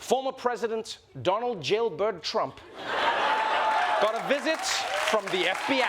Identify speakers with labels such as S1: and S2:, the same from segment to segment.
S1: Former President Donald Jailbird Trump got a visit from the FBI.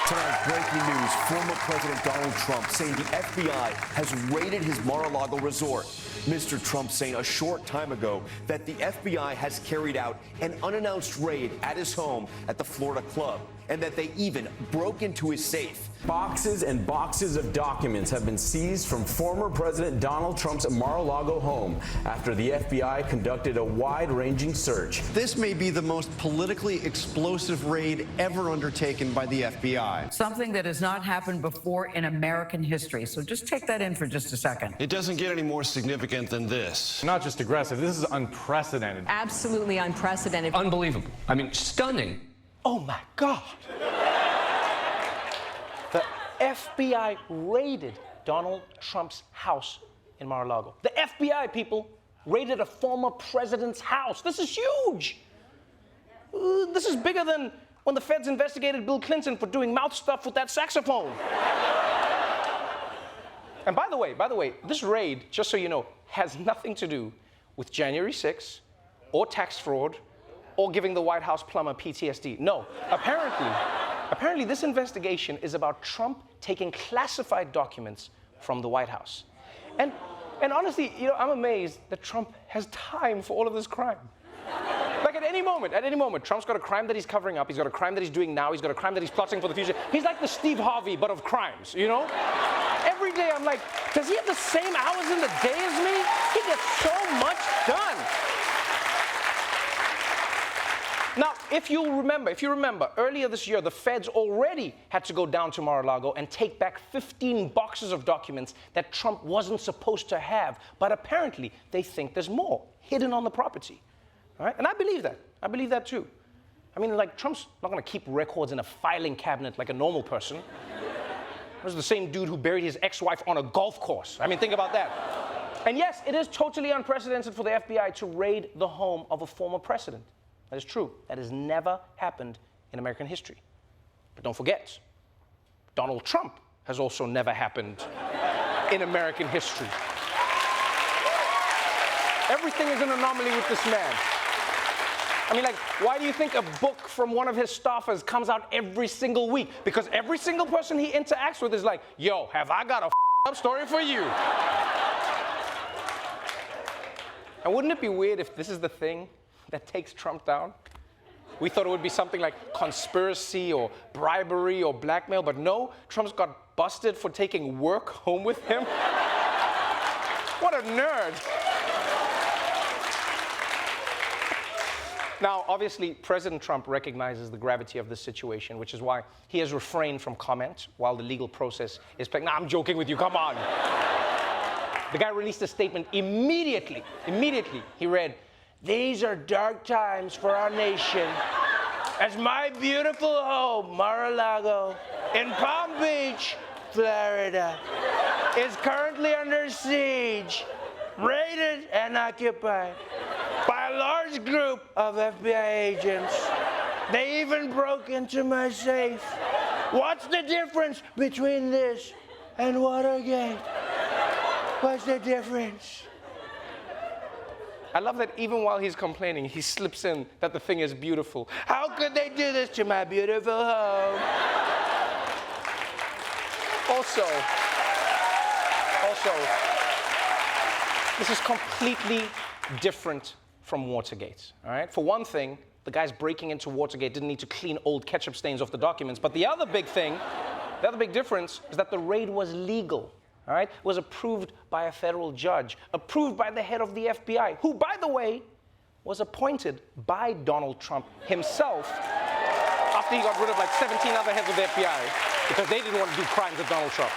S2: Tonight, breaking news, former President Donald Trump saying the FBI has raided his Mar-A-Lago resort. Mr. Trump saying a short time ago that the FBI has carried out an unannounced raid at his home at the Florida club, and that they even broke into his safe.
S3: Boxes and boxes of documents have been seized from former President Donald Trump's Mar-a-Lago home after the FBI conducted a wide-ranging search.
S4: This may be the most politically explosive raid ever undertaken by the FBI.
S5: Something that has not happened before in American history. So just take that in for just a second.
S6: It doesn't get any more significant than this.
S7: Not just aggressive, this is unprecedented.
S8: Absolutely unprecedented.
S9: Unbelievable. I mean, stunning.
S1: Oh my God. The FBI raided Donald Trump's house in Mar-a-Lago. The FBI, people, raided a former president's house. This is huge. This is bigger than when the feds investigated Bill Clinton for doing mouth stuff with that saxophone. And by the way, this raid, just so you know, has nothing to do with January 6th or tax fraud or giving the White House plumber PTSD. No, apparently this investigation is about Trump taking classified documents from the White House. And honestly, you know, I'm amazed that Trump has time for all of this crime. Like at any moment, Trump's got a crime that he's covering up, he's got a crime that he's doing now, he's got a crime that he's plotting for the future. He's like the Steve Harvey, but of crimes, you know? Every day I'm like, does he have the same hours in the day as me? He gets so much done. Now, if you remember, earlier this year, the feds already had to go down to Mar-a-Lago and take back 15 boxes of documents that Trump wasn't supposed to have. But apparently, they think there's more hidden on the property. All right? And I believe that. I believe that too. I mean, like, Trump's not going to keep records in a filing cabinet like a normal person. This is the same dude who buried his ex-wife on a golf course. I mean, think about that. And yes, it is totally unprecedented for the FBI to raid the home of a former president. That is true. That has never happened in American history. But don't forget, Donald Trump has also never happened in American history. Everything is an anomaly with this man. I mean, like, why do you think a book from one of his staffers comes out every single week? Because every single person he interacts with is like, yo, have I got a up story for you? And wouldn't it be weird if this is the thing that takes Trump down? We thought it would be something like conspiracy or bribery or blackmail, but no, Trump's got busted for taking work home with him. What a nerd. Now, obviously, President Trump recognizes the gravity of this situation, which is why he has refrained from comment while the legal process is playing. Nah, I'm joking with you, come on. The guy released a statement immediately. He read, "These are dark times for our nation, as my beautiful home, Mar-a-Lago, in Palm Beach, Florida, is currently under siege, raided and occupied by a large group of FBI agents. They even broke into my safe. What's the difference between this and Watergate? What's the difference?" I love that even while he's complaining, he slips in that the thing is beautiful. How could they do this to my beautiful home? Also, this is completely different from Watergate, all right? For one thing, the guys breaking into Watergate didn't need to clean old ketchup stains off the documents, but the other big difference is that the raid was legal. All right, was approved by a federal judge, approved by the head of the FBI, who, by the way, was appointed by Donald Trump himself after he got rid of like 17 other heads of the FBI because they didn't want to do crimes with Donald Trump.